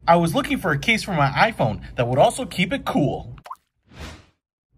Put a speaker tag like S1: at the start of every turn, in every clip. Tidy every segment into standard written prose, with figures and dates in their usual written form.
S1: I was looking for a case for my iPhone that would also keep it cool.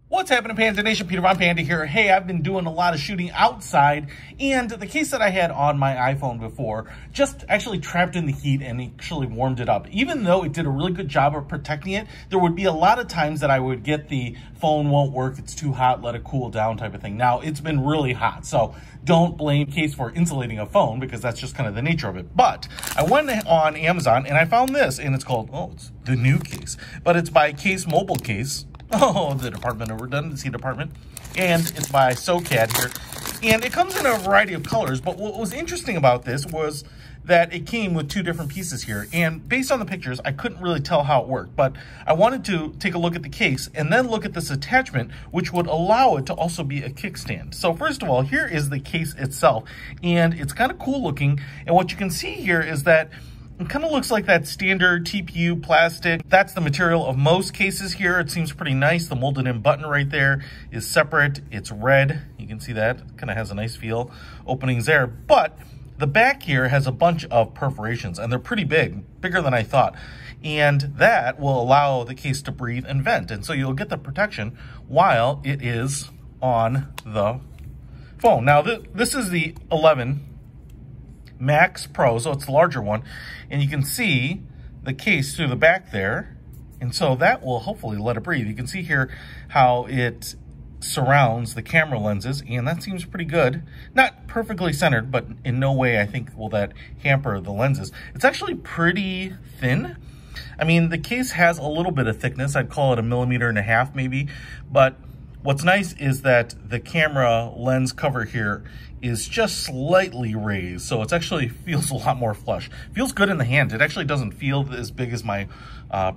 S1: What's happening, Panda Nation? Peter Von Panda here. Hey, I've been doing a lot of shooting outside, and the case that I had on my iPhone before just actually trapped in the heat and actually warmed it up. Even though it did a really good job of protecting it, there would be a lot of times that I would get the phone won't work, it's too hot, let it cool down type of thing. Now, it's been really hot, so don't blame case for insulating a phone because that's just kind of the nature of it. But I went on Amazon and I found this, and it's called, it's the new case, but it's by Case Mobile Case. Oh, the Department of Redundancy Department. And it's by SOKAD here. And it comes in a variety of colors, but what was interesting about this was that it came with two different pieces here. And based on the pictures, I couldn't really tell how it worked, but I wanted to take a look at the case and then look at this attachment, which would allow it to also be a kickstand. So first of all, here is the case itself, and it's kind of cool looking. And what you can see here is that it kind of looks like that standard TPU plastic. That's the material of most cases here. It seems pretty nice. The molded in button right there is separate. It's red. You can see that. It kind of has a nice feel. Openings there. But the back here has a bunch of perforations, and they're pretty big, bigger than I thought. And that will allow the case to breathe and vent. And so you'll get the protection while it is on the phone. Now, this is the 11 Max Pro, so it's the larger one, and you can see the case through the back there, and so that will hopefully let it breathe. You can see here how it surrounds the camera lenses, and that seems pretty good. Not perfectly centered, but in no way I think will that hamper the lenses. It's actually pretty thin. I mean, the case has a little bit of thickness. I'd call it 1.5 millimeters maybe, but what's nice is that the camera lens cover here is just slightly raised, so it actually feels a lot more flush. Feels good in the hand. It actually doesn't feel as big as my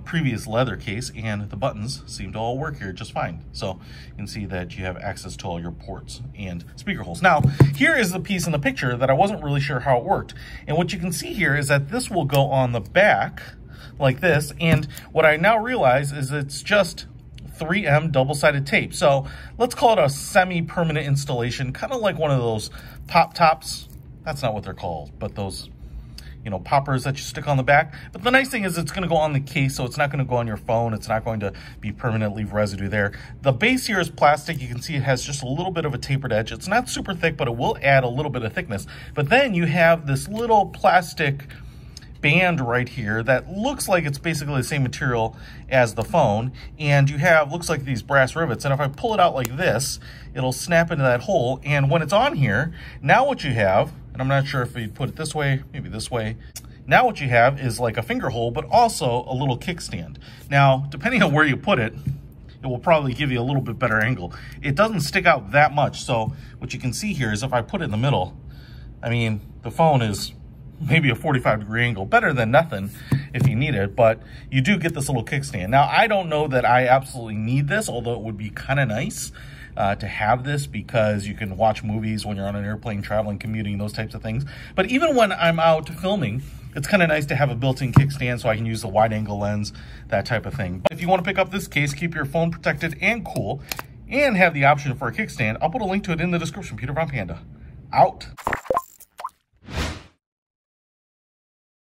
S1: previous leather case, and the buttons seem to all work here just fine. So you can see that you have access to all your ports and speaker holes. Now, here is the piece in the picture that I wasn't really sure how it worked. And what you can see here is that this will go on the back like this, and what I now realize is it's just 3M double-sided tape. So let's call it a semi-permanent installation, kind of like one of those pop tops. That's not what they're called, but those, you know, poppers that you stick on the back. But the nice thing is it's going to go on the case, so it's not going to go on your phone. It's not going to be permanent, leave residue there. The base here is plastic. You can see it has just a little bit of a tapered edge. It's not super thick, but it will add a little bit of thickness. But then you have this little plastic band right here that looks like it's basically the same material as the phone, and you have, looks like these brass rivets, and if I pull it out like this, it'll snap into that hole. And when it's on here, now what you have, and I'm not sure if you put it this way, maybe this way, now what you have is like a finger hole, but also a little kickstand. Now, depending on where you put it, it will probably give you a little bit better angle. It doesn't stick out that much, so what you can see here is if I put it in the middle, I mean, the phone is maybe a 45-degree angle, better than nothing if you need it, but you do get this little kickstand. Now, I don't know that I absolutely need this, although it would be kind of nice to have this because you can watch movies when you're on an airplane, traveling, commuting, those types of things. But even when I'm out filming, it's kind of nice to have a built-in kickstand so I can use the wide-angle lens, that type of thing. But if you want to pick up this case, keep your phone protected and cool, and have the option for a kickstand, I'll put a link to it in the description. Peter Von Panda, out.